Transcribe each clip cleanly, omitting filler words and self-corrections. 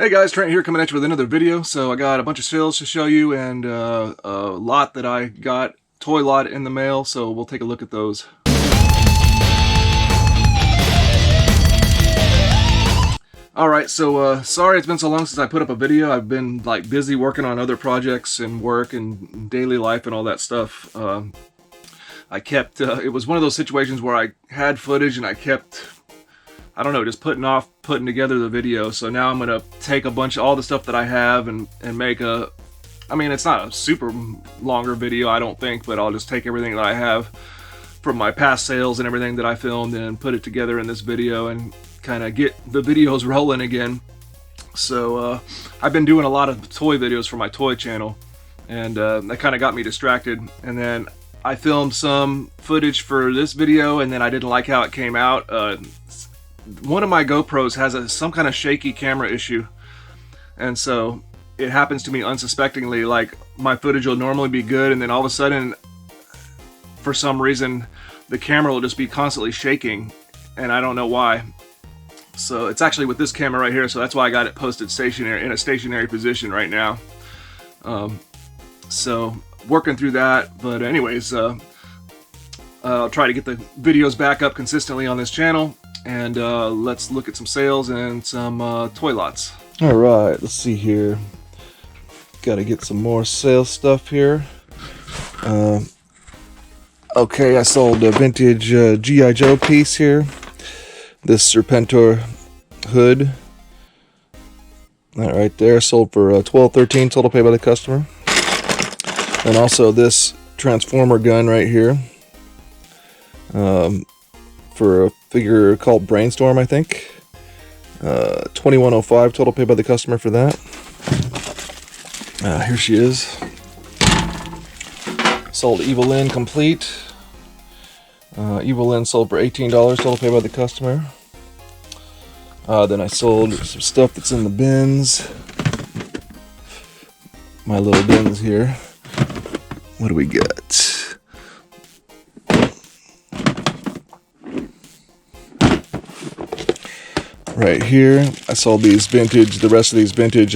Hey guys, Trent here coming at you with another video. So I got a bunch of sales to show you and a lot that I got, toy lot in the mail, so we'll take a look at those. Alright, so sorry it's been so long since I put up a video. I've been like busy working on other projects and work and daily life and all that stuff. I kept, it was one of those situations where I had footage and I kept, I don't know, just putting together the video. So now I'm gonna take a bunch of all the stuff that I have and make a, I mean, it's not a super longer video, I don't think, but I'll just take everything that I have from my past sales and everything that I filmed and put it together in this video and kind of get the videos rolling again. So I've been doing a lot of toy videos for my toy channel, and that kind of got me distracted. And then I filmed some footage for this video, and then I didn't like how it came out. One of my GoPros has some kind of shaky camera issue, and so it happens to me unsuspectingly. Like, my footage will normally be good, and then all of a sudden, for some reason, the camera will just be constantly shaking, and I don't know why. So it's actually with this camera right here, so that's why I got it posted stationary, in a stationary position right now. So working through that, but anyways, I'll try to get the videos back up consistently on this channel, and let's look at some sales and some toy lots. All right, let's see here. Got to get some more sales stuff here. Okay, I sold a vintage G.I. Joe piece here. This Serpentor hood. That right there sold for $12.13 total pay by the customer. And also this Transformer gun right here. For a figure called Brainstorm, I think. $21.05 total pay by the customer for that. Here she is. Sold Evil Lynn complete. Evil Lynn sold for $18 total pay by the customer. Then I sold some stuff that's in the bins. My little bins here. What do we got? Right here, I sold these vintage, the rest of these vintage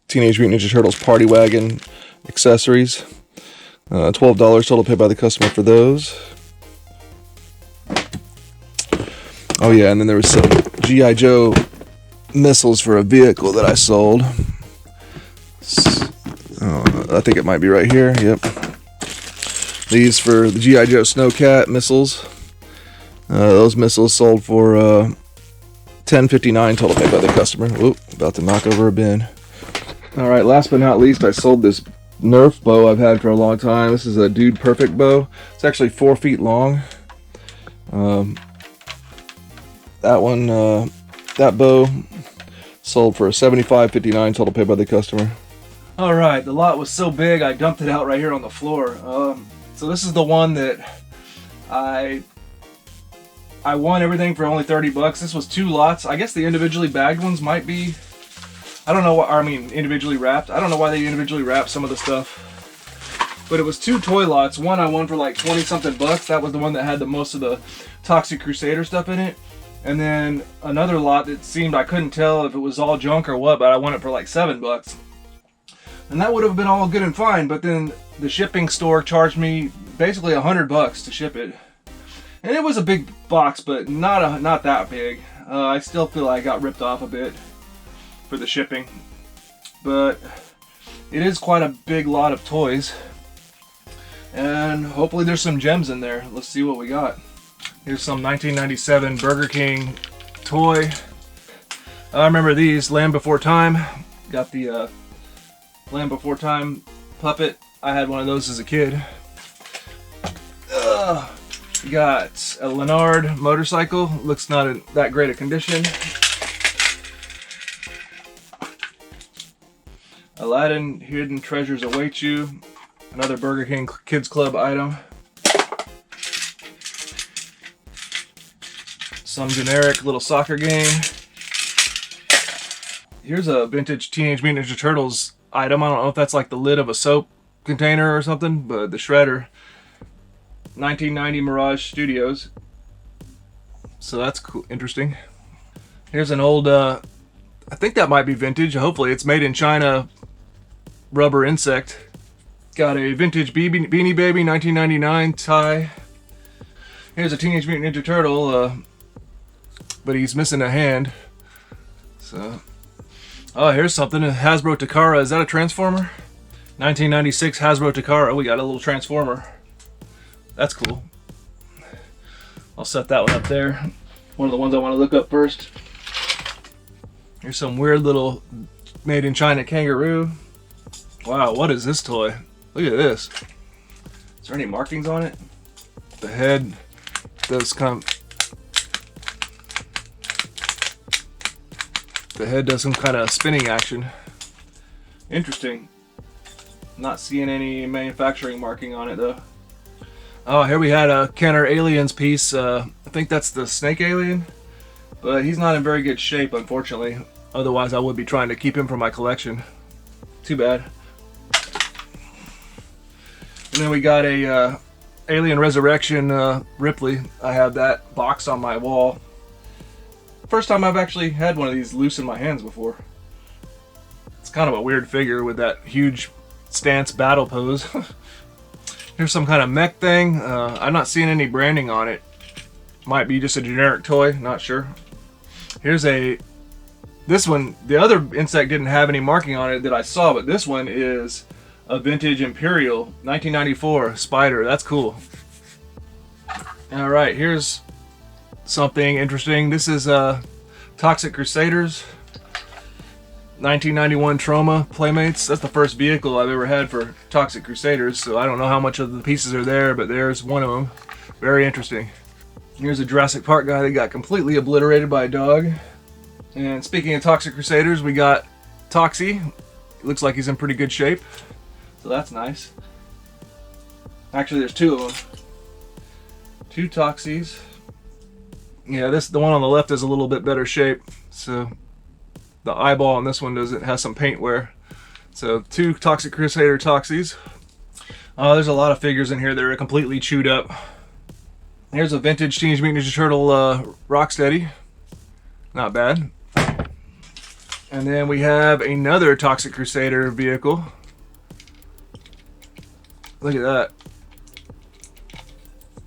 Teenage Mutant Ninja Turtles Party Wagon accessories. $12 total pay by the customer for those. Oh yeah, and then there was some G.I. Joe missiles for a vehicle that I sold. I think it might be right here, yep. These for the G.I. Joe Snowcat missiles. Those missiles sold for $10.59 total pay by the customer. Whoop, about to knock over a bin. Alright, last but not least, I sold this Nerf bow I've had for a long time. This is a Dude Perfect bow. It's actually 4 feet long. That one, that bow sold for $75.59 total pay by the customer. Alright, the lot was so big I dumped it out right here on the floor. So this is the one that I won everything for only 30 bucks. This was 2 lots. I guess the individually bagged ones might be, I don't know what, I mean individually wrapped. I don't know why they individually wrap some of the stuff. But it was 2 toy lots. One I won for like 20 something bucks. That was the one that had the most of the Toxic Crusader stuff in it. And then another lot that seemed, I couldn't tell if it was all junk or what, but I won it for like 7 bucks. And that would have been all good and fine, but then the shipping store charged me basically 100 bucks to ship it. And it was a big box, but not that big. I still feel like I got ripped off a bit for the shipping. But it is quite a big lot of toys. And hopefully there's some gems in there. Let's see what we got. Here's some 1997 Burger King toy. I remember these, Land Before Time. Got the Land Before Time puppet. I had one of those as a kid. We got a Leonard motorcycle. Looks not in that great a condition. Aladdin Hidden Treasures Await You. Another Burger King Kids Club item. Some generic little soccer game. Here's a vintage Teenage Mutant Ninja Turtles item. I don't know if that's like the lid of a soap container or something, but the shredder. 1990 Mirage Studios. So that's cool, interesting. Here's an old I think that might be vintage. Hopefully it's made in China. Rubber insect. Got a vintage Beanie Baby 1999 tie. Here's a Teenage Mutant Ninja Turtle, but he's missing a hand. So, oh, here's something. A Hasbro Takara. Is that a Transformer? 1996 Hasbro Takara. We got a little Transformer. That's cool. I'll set that one up there. One of the ones I want to look up first. Here's some weird little made in China kangaroo. Wow, what is this toy? Look at this. Is there any markings on it? The head does come. The head does some kind of spinning action. Interesting. Not seeing any manufacturing marking on it though. Oh, here we had a Kenner Aliens piece. I think that's the Snake Alien, but he's not in very good shape, unfortunately. Otherwise, I would be trying to keep him for my collection. Too bad. And then we got a Alien Resurrection Ripley. I have that box on my wall. First time I've actually had one of these loose in my hands before. It's kind of a weird figure with that huge stance battle pose. Here's some kind of mech thing. I'm not seeing any branding on it. Might be just a generic toy, not sure. Here's this one, the other insect didn't have any marking on it that I saw, but this one is a vintage Imperial 1994 spider. That's cool. All right, here's something interesting. This is Toxic Crusaders 1991 Trauma Playmates. That's the first vehicle I've ever had for Toxic Crusaders, so I don't know how much of the pieces are there, but there's one of them. Very interesting. Here's a Jurassic Park guy that got completely obliterated by a dog. And speaking of Toxic Crusaders, we got Toxie. Looks like he's in pretty good shape, so that's nice. Actually, there's two of them. Two Toxies. Yeah, the one on the left is a little bit better shape. So the eyeball on this one has some paint wear. So two Toxic Crusader Toxies. There's a lot of figures in here that are completely chewed up. Here's a vintage Teenage Mutant Ninja Turtle Rocksteady. Not bad. And then we have another Toxic Crusader vehicle. Look at that.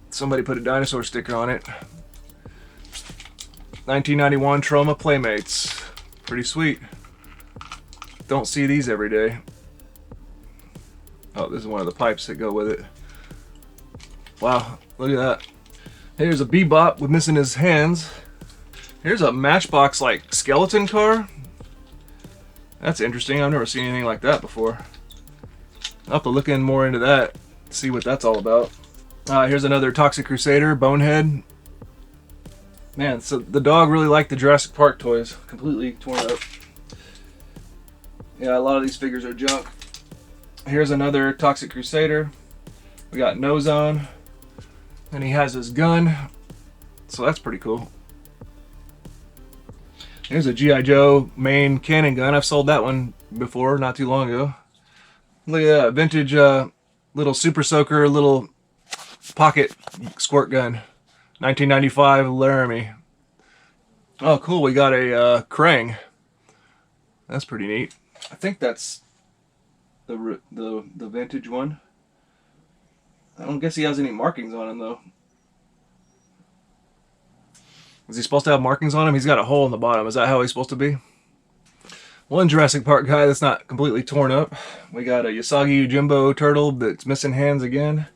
Somebody put a dinosaur sticker on it. 1991 Trauma Playmates. Pretty sweet. Don't see these every day. Oh, this is one of the pipes that go with it. Wow, look at that. Here's a Bebop with missing his hands. Here's a Matchbox like skeleton car. That's interesting. I've never seen anything like that before. I'll have to look in more into that, see what that's all about. Here's another Toxic Crusader, Bonehead. Man, so the dog really liked the Jurassic Park toys. Completely torn up. Yeah, a lot of these figures are junk. Here's another Toxic Crusader. We got Nose on. And he has his gun. So that's pretty cool. Here's a G.I. Joe main cannon gun. I've sold that one before, not too long ago. Look at that, vintage little Super Soaker, little pocket squirt gun. 1995 Laramie. Oh, cool, we got a Krang. That's pretty neat. I think that's the vintage one. I don't guess he has any markings on him, though. Is he supposed to have markings on him? He's got a hole in the bottom. Is that how he's supposed to be? One Jurassic Park guy that's not completely torn up. We got a Usagi Yojimbo turtle that's missing hands again.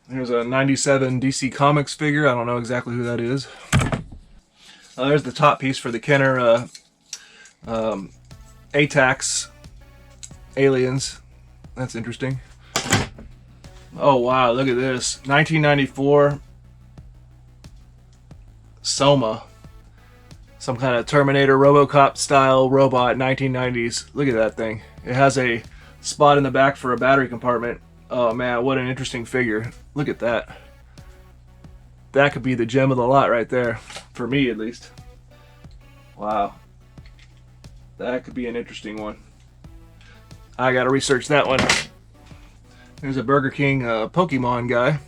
Here's a 97 DC Comics figure. I don't know exactly who that is. There's the top piece for the Kenner ATAX Aliens. That's interesting. Oh wow, look at this. 1994 Soma. Some kind of Terminator RoboCop style robot, 1990s. Look at that thing. It has a spot in the back for a battery compartment. Oh man, what an interesting figure. Look at that. That could be the gem of the lot right there. For me, at least. Wow. That could be an interesting one. I gotta research that one. There's a Burger King Pokemon guy.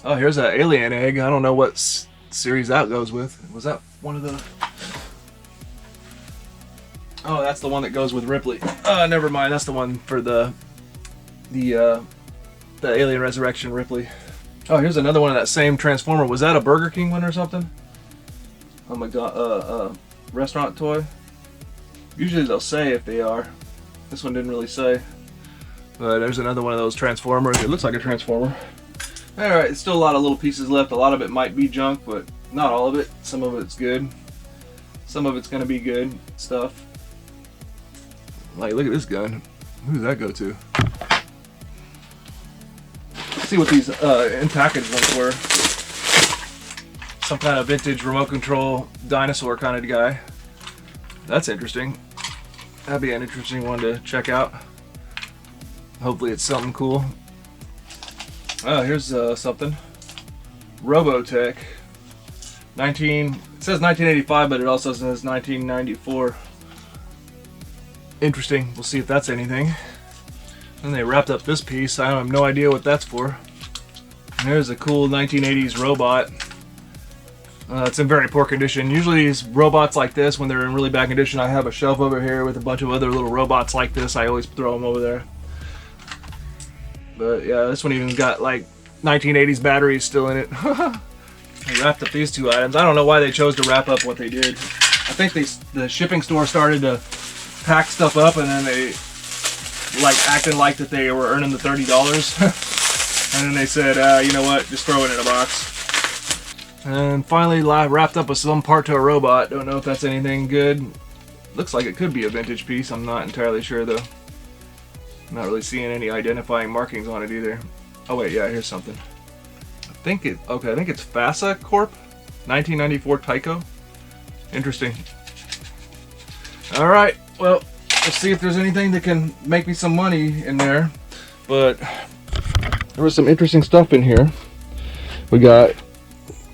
Oh, here's an alien egg. I don't know what series that goes with. Was that one of the... Oh, that's the one that goes with Ripley. Never mind. That's the one for the Alien Resurrection Ripley. Oh, here's another one of that same Transformer. Was that a Burger King one or something? Oh my god, restaurant toy. Usually they'll say if they are. This one didn't really say. But there's another one of those Transformers. It looks like a Transformer. Alright, it's still a lot of little pieces left. A lot of it might be junk, but not all of it. Some of it's good. Some of it's going to be good stuff. Like, look at this gun. Who does that go to? Let's see what these in-package ones were. Some kind of vintage remote control dinosaur kind of guy. That's interesting. That'd be an interesting one to check out. Hopefully it's something cool. Oh, here's something. Robotech. It says 1985, but it also says 1994. Interesting. We'll see if that's anything. And they wrapped up this piece. I have no idea what that's for. And there's a cool 1980s robot. It's in very poor condition. Usually these robots like this, when they're in really bad condition, I have a shelf over here with a bunch of other little robots like this. I always throw them over there. But yeah, this one even got like 1980s batteries still in it. They wrapped up these two items. I don't know why they chose to wrap up what they did. I think the shipping store started to pack stuff up, and then they like acting like that they were earning the $30. And then they said, you know what, just throw it in a box. And finally wrapped up with some part to a robot. Don't know if that's anything good. Looks like it could be a vintage piece. I'm not entirely sure though. I'm not really seeing any identifying markings on it either. Oh wait, yeah, here's something. I think it's FASA Corp, 1994 Tyco. Interesting. All right, well, let's see if there's anything that can make me some money in there. But there was some interesting stuff in here. We got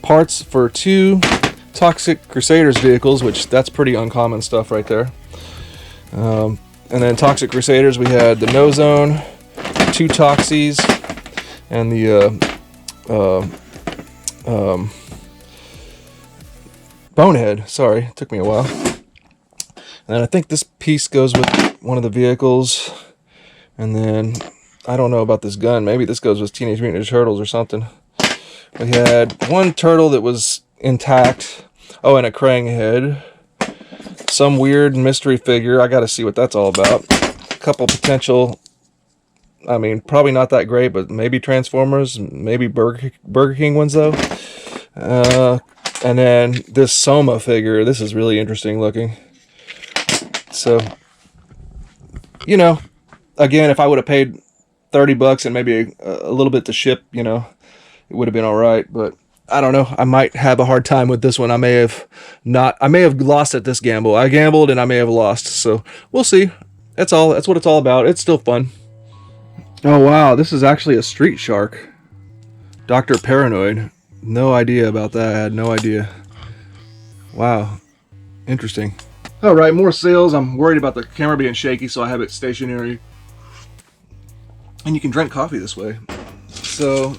parts for 2 Toxic Crusaders vehicles, which that's pretty uncommon stuff right there. And then Toxic Crusaders, we had the No Zone, 2 Toxies, and the Bonehead. Sorry, it took me a while. And I think this piece goes with one of the vehicles. And then, I don't know about this gun. Maybe this goes with Teenage Mutant Ninja Turtles or something. We had one turtle that was intact. Oh, and a Krang head. Some weird mystery figure. I gotta see what that's all about. A couple potential, I mean, probably not that great, but maybe Transformers, maybe Burger King ones though. And then this Soma figure. This is really interesting looking. So, you know, again, if I would have paid $30 and maybe a little bit to ship, you know, it would have been all right. But I don't know. I might have a hard time with this one. I may have lost at this gamble. I gambled and I may have lost. So we'll see. That's what it's all about. It's still fun. Oh wow, this is actually a Street Shark. Dr. Paranoid. No idea about that. I had no idea. Wow. Interesting. Alright, more sales. I'm worried about the camera being shaky, so I have it stationary. And you can drink coffee this way. So,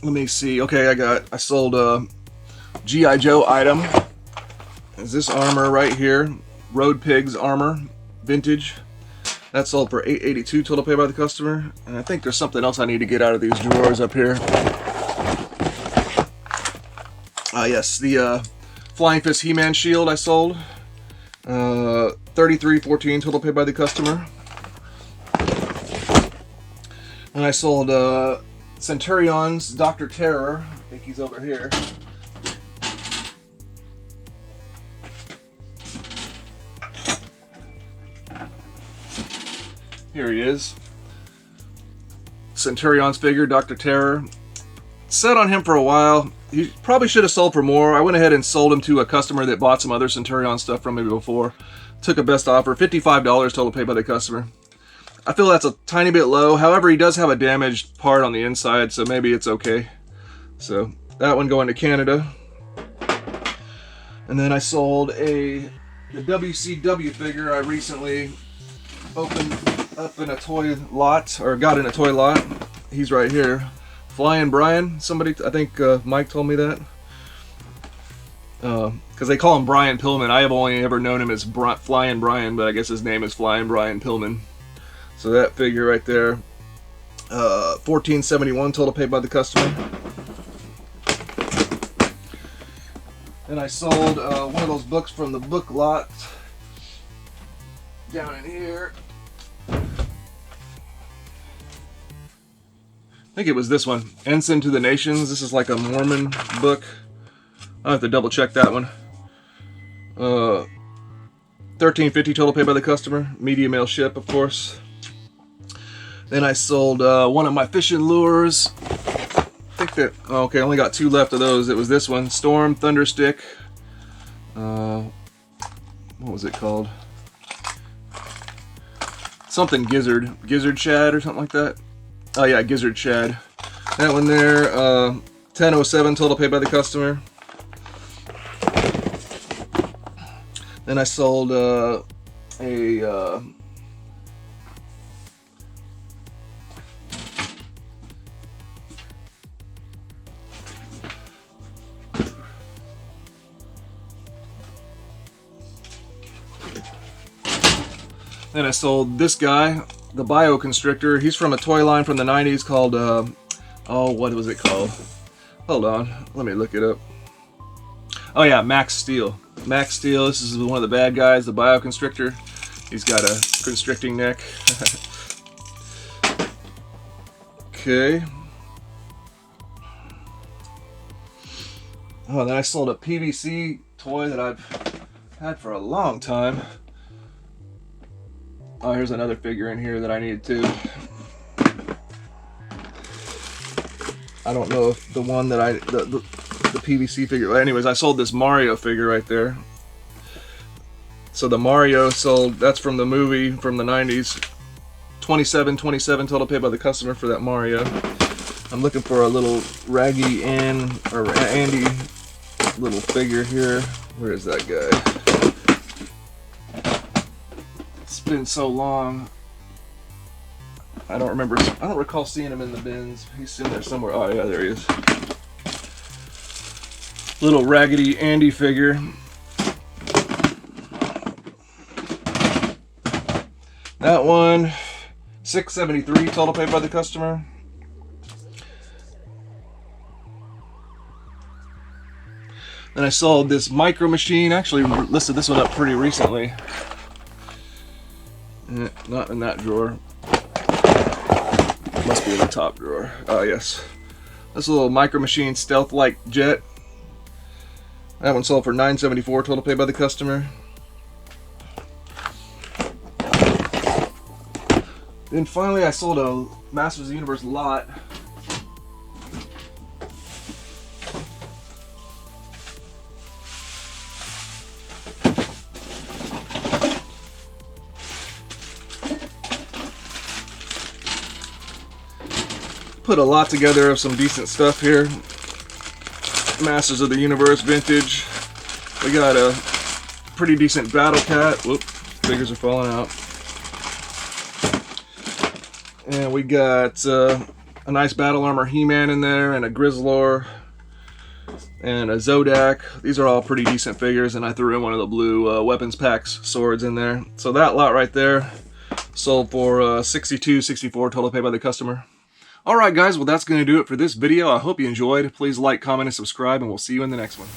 let me see. Okay, I sold a G.I. Joe item. Is this armor right here. Road Pigs armor. Vintage. That sold for $8.82 total pay by the customer. And I think there's something else I need to get out of these drawers up here. Yes, the Flying Fist He-Man shield I sold. $33.14 total pay by the customer. And I sold Centurion's Dr. Terror. I think he's over here. Here he is. Centurion's figure, Dr. Terror. Set on him for a while. He probably should have sold for more. I went ahead and sold him to a customer that bought some other Centurion stuff from me before. Took a best offer, $55 total pay by the customer. I feel that's a tiny bit low. However, he does have a damaged part on the inside, so maybe it's okay. So that one going to Canada. And then I sold the WCW figure I recently opened up in a toy lot, or got in a toy lot. He's right here. Flying Brian, somebody, I think Mike told me that. because they call him Brian Pillman. I have only ever known him as Flying Brian, but I guess his name is Flying Brian Pillman. So that figure right there, $14.71 total paid by the customer. Then I sold one of those books from the book lot down in here. I think it was this one, Ensign to the Nations. This is like a Mormon book. I'll have to double check that one. $13.50 total paid by the customer. Media mail ship, of course. Then I sold one of my fishing lures. I think that, okay, I only got 2 left of those. It was this one, Storm Thunderstick. What was it called? Something Gizzard Shad or something like that. Oh yeah, Gizzard Shad. That one there, $10.07 total paid by the customer. Then I sold then I sold this guy, the Bio Constrictor. He's from a toy line from the 90s called, oh, what was it called? Hold on, let me look it up. Oh yeah, Max Steel. Max Steel, this is one of the bad guys, the Bio Constrictor. He's got a constricting neck. Okay. Oh, then I sold a PVC toy that I've had for a long time. Oh, here's another figure in here that I needed too. I don't know if the one that the PVC figure. Anyways, I sold this Mario figure right there. So the Mario sold, that's from the movie from the 90s. $27.27 total paid by the customer for that Mario. I'm looking for a little Raggy Andy little figure here. Where is that guy? It's been so long. I don't recall seeing him in the bins. He's in there somewhere. Oh yeah, there he is. Little Raggedy Andy figure. That one, $6.73 total paid by the customer. Then I sold this Micro Machine. Actually listed this one up pretty recently. Not in that drawer. Must be in the top drawer. Oh yes. This little Micro Machine Stealth-like jet. That one sold for $9.74 total paid by the customer. Then finally I sold a Masters of the Universe lot. Put a lot together of some decent stuff here. Masters of the Universe vintage. We got a pretty decent Battle Cat. Whoop, figures are falling out. And we got a nice Battle Armor He-Man in there, and a Grizzlor, and a Zodak. These are all pretty decent figures, and I threw in one of the blue Weapons Packs swords in there. So that lot right there sold for $62.64 total paid by the customer. Alright guys, well that's going to do it for this video. I hope you enjoyed. Please like, comment, and subscribe, and we'll see you in the next one.